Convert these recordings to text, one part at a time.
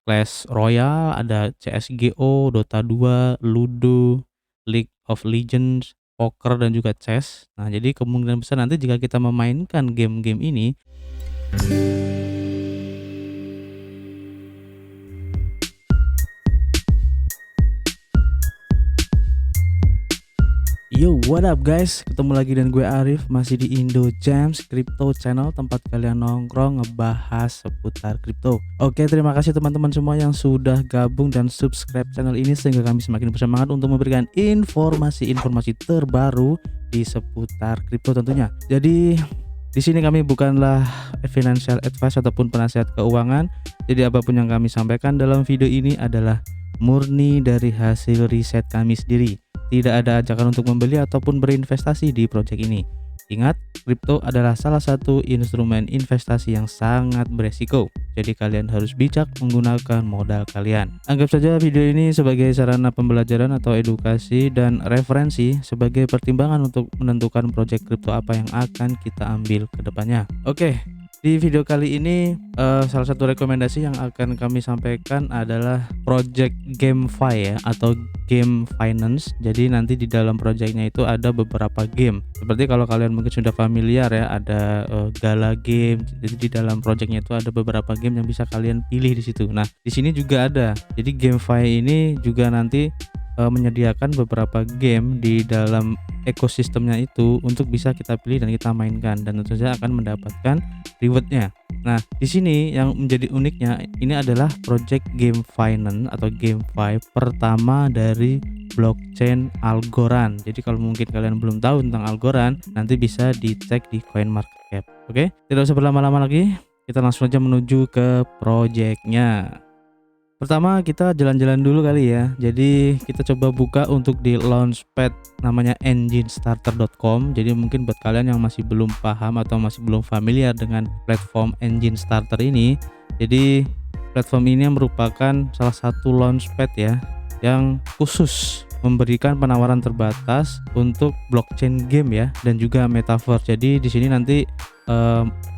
Clash Royale, ada CS:GO, Dota 2, Ludo, League of Legends, poker dan juga chess. Nah, jadi kemungkinan besar nanti jika kita memainkan game-game ini. Yo, what up guys? Ketemu lagi dengan gue Arif, masih di Indo Gems Crypto Channel, tempat kalian nongkrong ngebahas seputar kripto. Oke, terima kasih teman-teman semua yang sudah gabung dan subscribe channel ini sehingga kami semakin bersemangat untuk memberikan informasi-informasi terbaru di seputar kripto tentunya. Jadi di sini kami bukanlah financial advice ataupun penasihat keuangan. Jadi apapun yang kami sampaikan dalam video ini adalah murni dari hasil riset kami sendiri. Tidak ada ajakan untuk membeli ataupun berinvestasi di proyek ini. Ingat, kripto adalah salah satu instrumen investasi yang sangat beresiko. Jadi kalian harus bijak menggunakan modal kalian. Anggap saja video ini sebagai sarana pembelajaran atau edukasi dan referensi sebagai pertimbangan untuk menentukan proyek kripto apa yang akan kita ambil ke depannya. Oke. Di video kali ini salah satu rekomendasi yang akan kami sampaikan adalah project GameFi ya, atau game finance. Jadi nanti di dalam projectnya itu ada beberapa game. Seperti kalau kalian mungkin sudah familiar ya, ada Gala game. Jadi di dalam projectnya itu ada beberapa game yang bisa kalian pilih di situ. Nah, di sini juga ada. Jadi GameFi ini juga nanti menyediakan beberapa game di dalam ekosistemnya itu untuk bisa kita pilih dan kita mainkan, dan tentu saja akan mendapatkan rewardnya. Nah, di sini yang menjadi uniknya ini adalah project game finance atau GameFi pertama dari blockchain Algorand. Jadi kalau mungkin kalian belum tahu tentang Algorand, nanti bisa dicek di CoinMarketCap. Oke, tidak usah berlama-lama lagi, kita langsung aja menuju ke projectnya. Pertama kita jalan-jalan dulu kali ya. Jadi kita coba buka untuk di launchpad namanya enginestarter.com. Jadi mungkin buat kalian yang masih belum paham atau masih belum familiar dengan platform Engine Starter ini, jadi platform ini merupakan salah satu launchpad ya yang khusus memberikan penawaran terbatas untuk blockchain game ya, dan juga metaverse. Jadi di sini nanti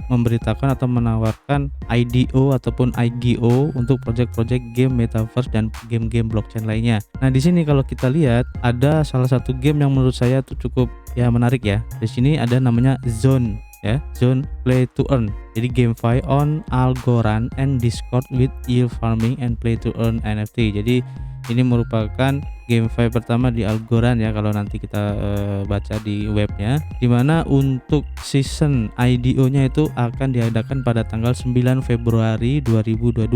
memberitakan atau menawarkan IDO ataupun IGO untuk project-project game metaverse dan game-game blockchain lainnya. Nah, di sini kalau kita lihat ada salah satu game yang menurut saya tuh cukup ya menarik ya. Di sini ada namanya Zone ya, Zone Play to Earn. Jadi GameFi on Algorand and Discord with yield farming and play to earn NFT. Jadi ini merupakan GameFi pertama di Algorand ya kalau nanti kita baca di webnya, dimana untuk season IDO-nya itu akan diadakan pada tanggal 9 Februari 2022.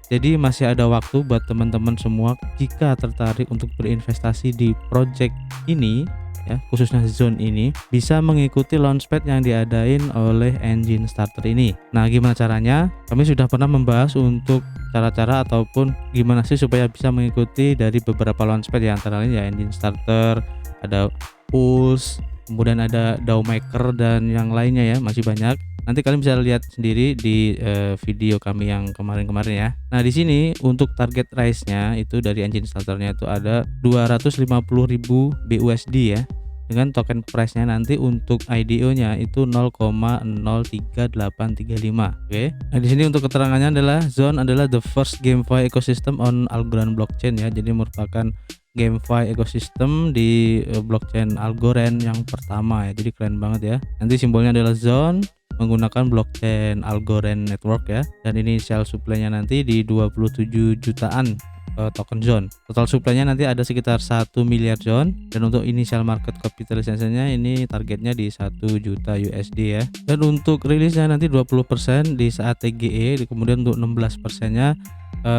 Jadi masih ada waktu buat teman-teman semua jika tertarik untuk berinvestasi di project ini ya, khususnya Zone ini, bisa mengikuti launchpad yang diadain oleh Engine Starter ini. Nah, gimana caranya? Kami sudah pernah membahas untuk cara-cara ataupun gimana sih supaya bisa mengikuti dari beberapa launchpad ya, antara lain ya Engine Starter, ada Pulse, kemudian ada DAO Maker dan yang lainnya ya, masih banyak. Nanti kalian bisa lihat sendiri di video kami yang kemarin-kemarin ya. Nah, di sini untuk target price-nya itu dari Engine Starter-nya itu ada 250.000 BUSD ya. Dengan token price-nya nanti untuk IDO-nya itu 0,03835. Oke. Nah, di sini untuk keterangannya adalah Zone adalah the first GameFi ecosystem on Algorand blockchain ya. Jadi merupakan GameFi ecosystem di blockchain Algorand yang pertama ya. Jadi keren banget ya. Nanti simbolnya adalah Zone menggunakan blockchain Algorand network ya. Dan initial supply-nya nanti di 27 jutaan token Zone. Total supply-nya nanti ada sekitar 1 miliar Zone, dan untuk initial market capitalization-nya ini targetnya di 1 juta USD ya. Dan untuk rilisnya nanti 20% di saat TGE, kemudian untuk 16%-nya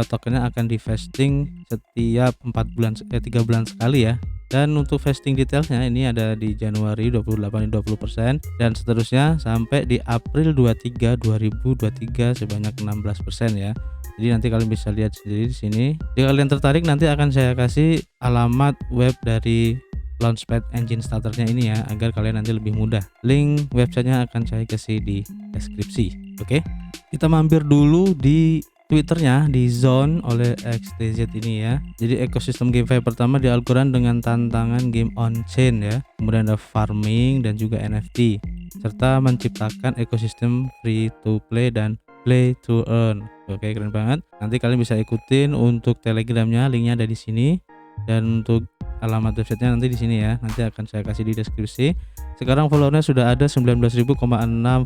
tokennya akan di vesting setiap 3 bulan sekali ya. Dan untuk vesting detailsnya ini ada di Januari 28 20% dan seterusnya sampai di April 23 2023 sebanyak 16% ya. Jadi nanti kalian bisa lihat sendiri di sini. Jika kalian tertarik, nanti akan saya kasih alamat web dari launchpad Engine Starter-nya ini ya, agar kalian nanti lebih mudah. Link websitenya akan saya kasih di deskripsi. Oke, kita mampir dulu di Twitternya di Zone oleh XTZ ini ya. Jadi ekosistem GameFi pertama di Algorand dengan tantangan game on chain ya. Kemudian ada farming dan juga NFT, serta menciptakan ekosistem free to play dan Play to Earn. Oke, keren banget. Nanti kalian bisa ikutin untuk Telegramnya, linknya ada di sini. Dan untuk alamat websitenya nanti di sini ya. Nanti akan saya kasih di deskripsi. Sekarang followernya sudah ada 19.000,6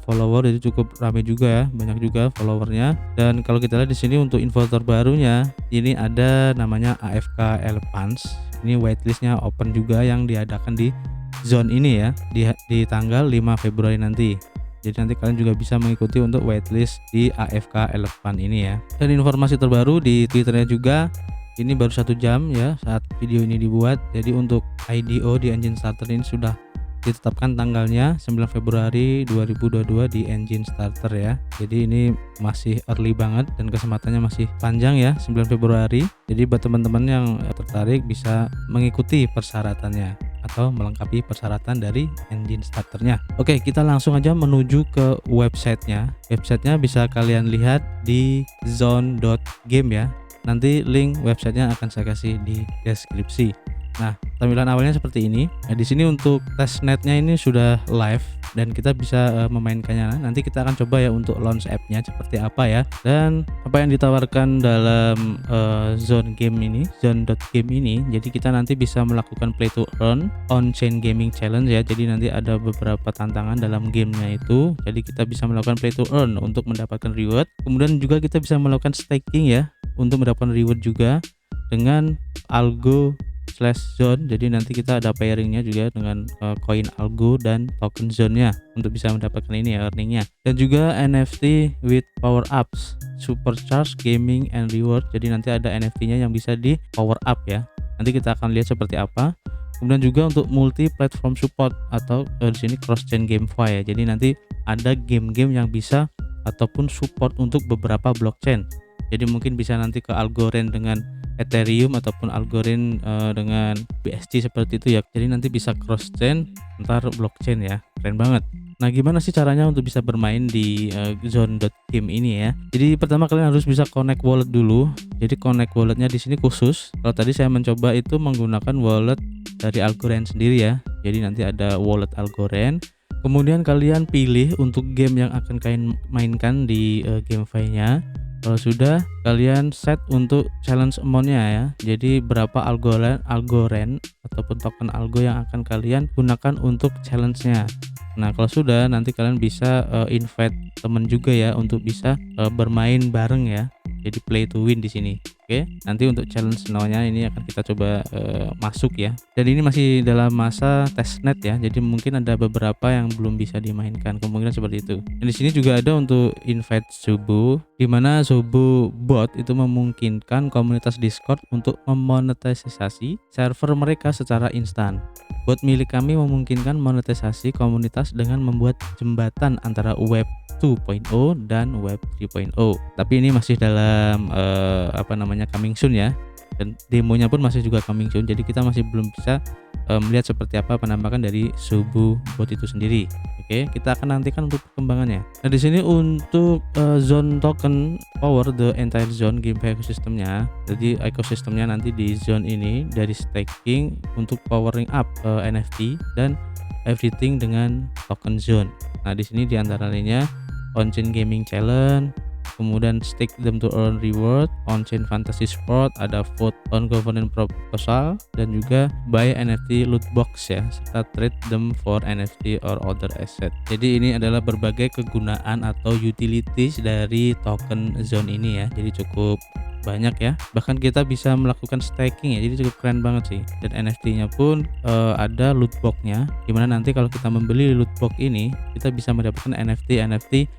follower, jadi cukup ramai juga ya, banyak juga followernya. Dan kalau kita lihat di sini untuk info terbarunya, ini ada namanya AFK Elephants. Ini waitlistnya open juga yang diadakan di zone ini ya, di tanggal 5 Februari nanti. Jadi nanti kalian juga bisa mengikuti untuk waitlist di AFK Elephant ini ya. Dan informasi terbaru di Twitternya juga, ini baru 1 jam ya saat video ini dibuat. Jadi untuk IDO di Engine Starter ini sudah ditetapkan tanggalnya 9 Februari 2022 di Engine Starter ya. Jadi ini masih early banget dan kesempatannya masih panjang ya, 9 Februari. Jadi buat teman-teman yang tertarik bisa mengikuti persyaratannya atau melengkapi persyaratan dari Engine Starternya. Oke, kita langsung aja menuju ke websitenya. Websitenya bisa kalian lihat di zone.game ya. Nanti link websitenya akan saya kasih di deskripsi. Nah, tampilan awalnya seperti ini. Nah, di sini untuk testnetnya ini sudah live dan kita bisa memainkannya. Nanti kita akan coba ya untuk launch app-nya seperti apa ya. Dan apa yang ditawarkan dalam zone game ini, zone.game ini. Jadi kita nanti bisa melakukan play to earn on-chain gaming challenge ya. Jadi nanti ada beberapa tantangan dalam gamenya itu. Jadi kita bisa melakukan play to earn untuk mendapatkan reward. Kemudian juga kita bisa melakukan staking ya untuk mendapatkan reward juga dengan algo /zone. Jadi nanti kita ada pairingnya juga dengan koin algo dan token zone-nya untuk bisa mendapatkan ini ya earningnya. Dan juga NFT with power ups, supercharge gaming and reward. Jadi nanti ada NFT-nya yang bisa di power up ya. Nanti kita akan lihat seperti apa. Kemudian juga untuk multi platform support atau di sini cross chain GameFi ya. Jadi nanti ada game-game yang bisa ataupun support untuk beberapa blockchain. Jadi mungkin bisa nanti ke Algorand dengan Ethereum ataupun Algorand dengan BSC seperti itu ya. Jadi nanti bisa cross chain antar blockchain ya. Keren banget. Nah, gimana sih caranya untuk bisa bermain di zone.game ini ya? Jadi pertama kalian harus bisa connect wallet dulu. Jadi connect walletnya di sini khusus. Kalau tadi saya mencoba itu menggunakan wallet dari Algorand sendiri ya. Jadi nanti ada wallet Algorand. Kemudian kalian pilih untuk game yang akan kalian mainkan di GameFi-nya. Kalau sudah, kalian set untuk challenge amount-nya ya. Jadi berapa Algorand ataupun token algo yang akan kalian gunakan untuk challenge-nya. Nah, kalau sudah, nanti kalian bisa invite teman juga ya untuk bisa bermain bareng ya. Jadi play to win di sini. Oke, nanti untuk challenge nownya ini akan kita coba masuk ya. Dan ini masih dalam masa testnet ya. Jadi mungkin ada beberapa yang belum bisa dimainkan, kemungkinan seperti itu. Dan di sini juga ada untuk invite Subu, di mana Subu bot itu memungkinkan komunitas Discord untuk memonetisasi server mereka secara instan. Bot milik kami memungkinkan monetisasi komunitas dengan membuat jembatan antara Web 2.0 dan Web 3.0. Tapi ini masih dalam coming soon ya. Dan demonya pun masih juga coming soon. Jadi kita masih belum bisa melihat seperti apa penampakan dari Subu bot itu sendiri. Oke, kita akan nantikan untuk perkembangannya. Nah, di sini untuk zone token power the entire zone GameFi ekosistemnya. Jadi ekosistemnya nanti di zone ini dari staking untuk powering up NFT dan everything dengan token zone. Nah, di sini di antara lainnya on-chain gaming challenge, kemudian stake them to earn reward, on-chain fantasy sport, ada vote on governance proposal, dan juga buy NFT loot box ya, serta trade them for NFT or other asset. Jadi ini adalah berbagai kegunaan atau utilities dari token zone ini ya. Jadi cukup banyak ya, bahkan kita bisa melakukan staking ya, jadi cukup keren banget sih. Dan NFT-nya pun ada loot box-nya, dimana nanti kalau kita membeli loot box ini kita bisa mendapatkan NFT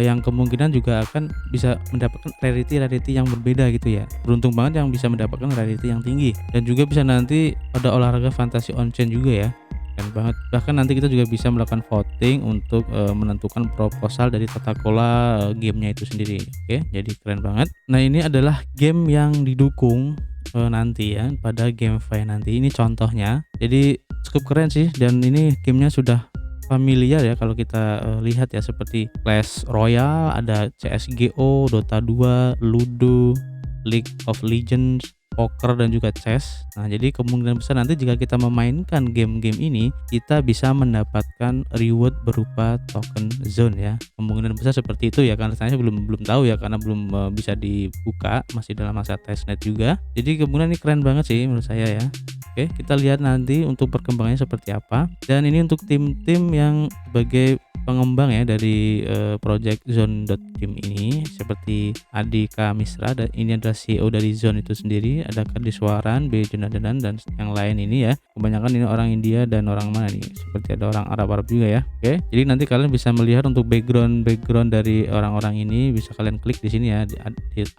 yang kemungkinan juga akan bisa mendapatkan rarity yang berbeda gitu ya. Beruntung banget yang bisa mendapatkan rarity yang tinggi, dan juga bisa nanti ada olahraga fantasi on-chain juga ya. Keren banget. Bahkan nanti kita juga bisa melakukan voting untuk menentukan proposal dari tata kelola gamenya itu sendiri. Oke, jadi keren banget. Nah, ini adalah game yang didukung nanti ya pada GameFi nanti. Ini contohnya. Jadi cukup keren sih, dan ini gamenya sudah familiar ya kalau kita lihat ya, seperti Clash Royale, ada CSGO, Dota 2, Ludo, League of Legends, poker dan juga chess. Nah, jadi kemungkinan besar nanti jika kita memainkan game-game ini, kita bisa mendapatkan reward berupa token zone ya. Kemungkinan besar seperti itu ya, karena saya belum tahu ya, karena belum bisa dibuka, masih dalam masa testnet juga. Jadi kemungkinan ini keren banget sih menurut saya ya. Oke, kita lihat nanti untuk perkembangannya seperti apa. Dan ini untuk tim-tim yang sebagai pengembang ya dari project Zone.Game ini, seperti Adika Misra, dan ini adalah CEO dari Zone itu sendiri. Ada Kadiswaran, B Jonathan, dan yang lain ini ya. Kebanyakan ini orang India dan orang mana nih? Seperti ada orang Arab juga ya. Oke, jadi nanti kalian bisa melihat untuk background dari orang-orang ini, bisa kalian klik di sini ya, di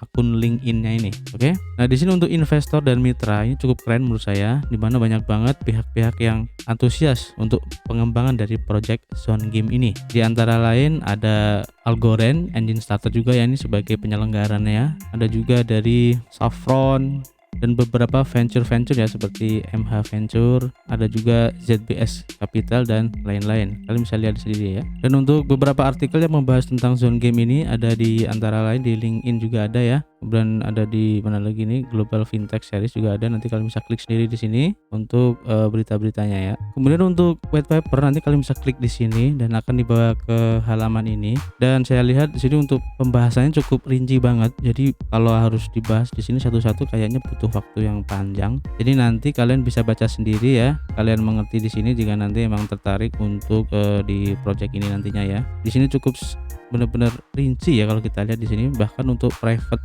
akun LinkedIn-nya ini. Oke. Nah, di sini untuk investor dan mitra ini cukup keren menurut saya, di mana banyak banget pihak-pihak yang antusias untuk pengembangan dari project Zone Game ini. Di antara lain ada Algorand, engine starter juga ya, ini sebagai penyelenggaranya. Ada juga dari Saffron dan beberapa venture ya, seperti MH Venture, ada juga ZBS Capital dan lain-lain. Kalian bisa lihat sendiri ya. Dan untuk beberapa artikel yang membahas tentang Zone Game ini ada di antara lain di LinkedIn juga ada ya. Kemudian ada di mana lagi nih, Global Fintech Series juga ada. Nanti kalian bisa klik sendiri di sini untuk berita-beritanya ya. Kemudian untuk white paper nanti kalian bisa klik di sini dan akan dibawa ke halaman ini. Dan saya lihat di sini untuk pembahasannya cukup rinci banget. Jadi kalau harus dibahas di sini satu-satu kayaknya butuh waktu yang panjang. Jadi nanti kalian bisa baca sendiri ya. Kalian mengerti di sini jika nanti emang tertarik untuk di project ini nantinya ya. Di sini cukup benar-benar rinci ya kalau kita lihat di sini, bahkan untuk private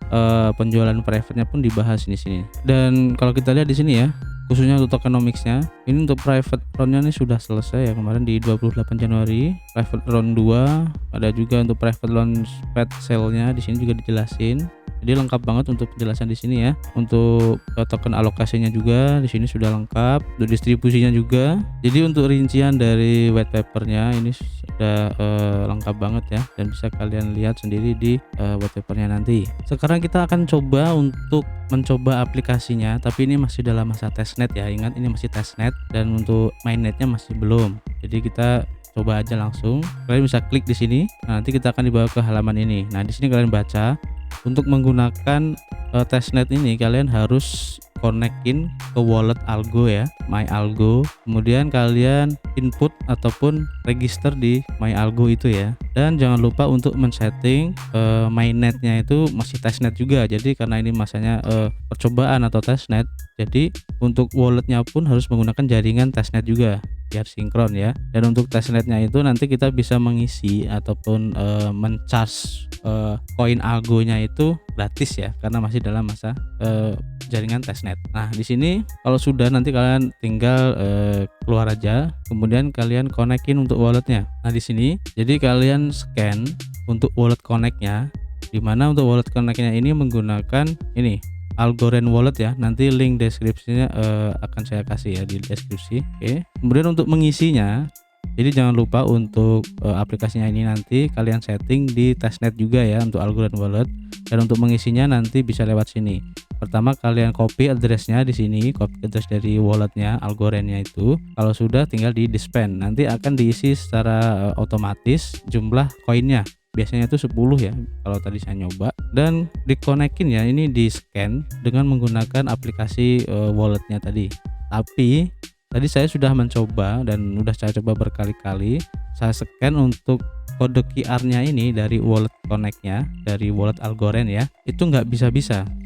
penjualan private-nya pun dibahas di sini. Dan kalau kita lihat di sini ya, khususnya untuk tokenomics-nya, ini untuk private round-nya ini sudah selesai ya kemarin di 28 Januari. Private round 2, ada juga untuk private launch pad sale-nya di sini juga dijelasin. Jadi lengkap banget untuk penjelasan di sini ya. Untuk token alokasinya juga di sini sudah lengkap, untuk distribusinya juga. Jadi untuk rincian dari white papernya ini sudah lengkap banget ya, dan bisa kalian lihat sendiri di white papernya nanti. Sekarang kita akan coba untuk mencoba aplikasinya, tapi ini masih dalam masa testnet ya. Ingat ini masih testnet dan untuk mainnetnya masih belum. Jadi kita coba aja langsung. Kalian bisa klik di sini. Nah, nanti kita akan dibawa ke halaman ini. Nah, di sini kalian baca. Untuk menggunakan testnet ini kalian harus konekin ke wallet Algo ya, My Algo. Kemudian kalian input ataupun register di My Algo itu ya. Dan jangan lupa untuk men-setting mainnetnya itu masih testnet juga. Jadi karena ini masanya percobaan atau testnet, jadi untuk walletnya pun harus menggunakan jaringan testnet juga biar sinkron ya. Dan untuk testnetnya itu nanti kita bisa mengisi ataupun mencharge koin Algonya itu gratis ya, karena masih dalam masa jaringan testnet. Nah, di sini kalau sudah nanti kalian tinggal keluar aja, kemudian kalian konekin untuk walletnya. Nah, di sini jadi kalian scan untuk wallet connect-nya, dimana untuk wallet connect-nya ini menggunakan ini Algorand Wallet ya. Nanti link deskripsinya akan saya kasih ya di deskripsi. Oke. Kemudian untuk mengisinya, jadi jangan lupa untuk aplikasinya ini nanti kalian setting di testnet juga ya untuk Algorand Wallet. Dan untuk mengisinya nanti bisa lewat sini. Pertama kalian copy addressnya di sini, copy address dari walletnya Algorandnya itu. Kalau sudah tinggal di dispense. Nanti akan diisi secara otomatis jumlah koinnya. Biasanya itu 10 ya kalau tadi saya nyoba, dan dikonekin ya, ini di scan dengan menggunakan aplikasi walletnya tadi. Tapi tadi saya sudah mencoba dan sudah saya coba berkali-kali, saya scan untuk kode QR-nya ini dari wallet connect-nya, dari wallet Algorand ya, itu nggak bisa.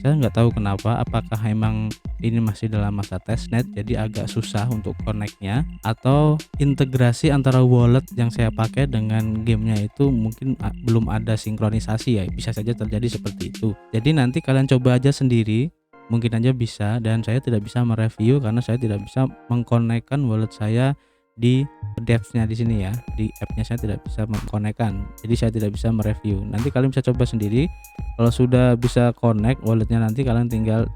Saya nggak tahu kenapa, apakah emang ini masih dalam masa testnet jadi agak susah untuk connect-nya, atau integrasi antara wallet yang saya pakai dengan gamenya itu mungkin belum ada sinkronisasi ya, bisa saja terjadi seperti itu. Jadi nanti kalian coba aja sendiri, mungkin aja bisa, dan saya tidak bisa mereview karena saya tidak bisa mengkonekkan wallet saya di devs-nya di sini ya, di app-nya saya tidak bisa mengkonekkan, jadi saya tidak bisa mereview. Nanti kalian bisa coba sendiri. Kalau sudah bisa connect walletnya, nanti kalian tinggal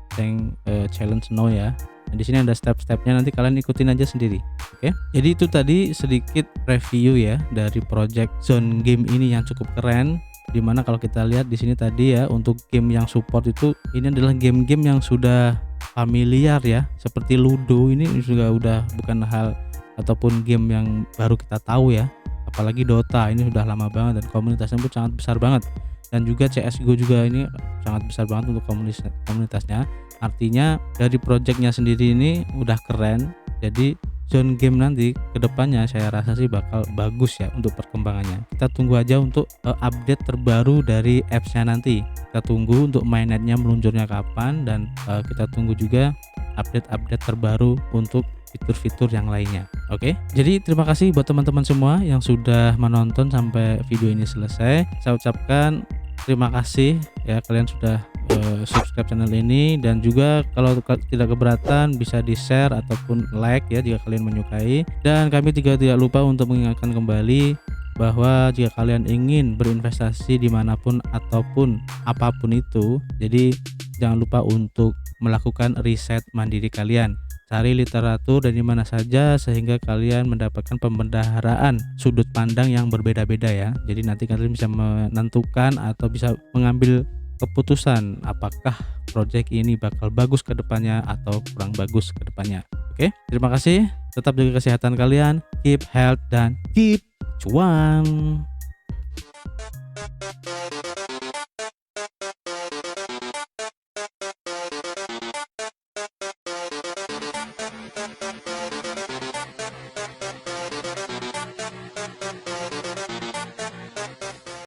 challenge no ya. Nah, di sini ada step-stepnya, nanti kalian ikutin aja sendiri. Oke. Jadi itu tadi sedikit review ya dari project Zone Game ini yang cukup keren. Dimana kalau kita lihat di sini tadi ya, untuk game yang support itu ini adalah game-game yang sudah familiar ya, seperti Ludo ini juga udah bukan hal ataupun game yang baru kita tahu ya. Apalagi Dota ini sudah lama banget dan komunitasnya pun sangat besar banget. Dan juga CSGO juga ini sangat besar banget untuk komunitasnya. Artinya dari projectnya sendiri ini udah keren, jadi zone game nanti kedepannya saya rasa sih bakal bagus ya untuk perkembangannya. Kita tunggu aja untuk update terbaru dari apps-nya nanti. Kita tunggu untuk mainnetnya meluncurnya kapan, dan kita tunggu juga update-update terbaru untuk fitur-fitur yang lainnya. Oke, jadi terima kasih buat teman-teman semua yang sudah menonton sampai video ini selesai. Saya ucapkan terima kasih ya, kalian sudah subscribe channel ini, dan juga kalau tidak keberatan bisa di share ataupun like ya jika kalian menyukai. Dan kami juga tidak lupa untuk mengingatkan kembali bahwa jika kalian ingin berinvestasi dimanapun ataupun apapun itu, jadi jangan lupa untuk melakukan riset mandiri kalian. Cari literatur dari mana saja sehingga kalian mendapatkan pembendaharaan sudut pandang yang berbeda-beda ya. Jadi nanti kalian bisa menentukan atau bisa mengambil keputusan apakah project ini bakal bagus ke depannya atau kurang bagus ke depannya. Oke, terima kasih. Tetap jaga kesehatan kalian, keep health dan keep cuan.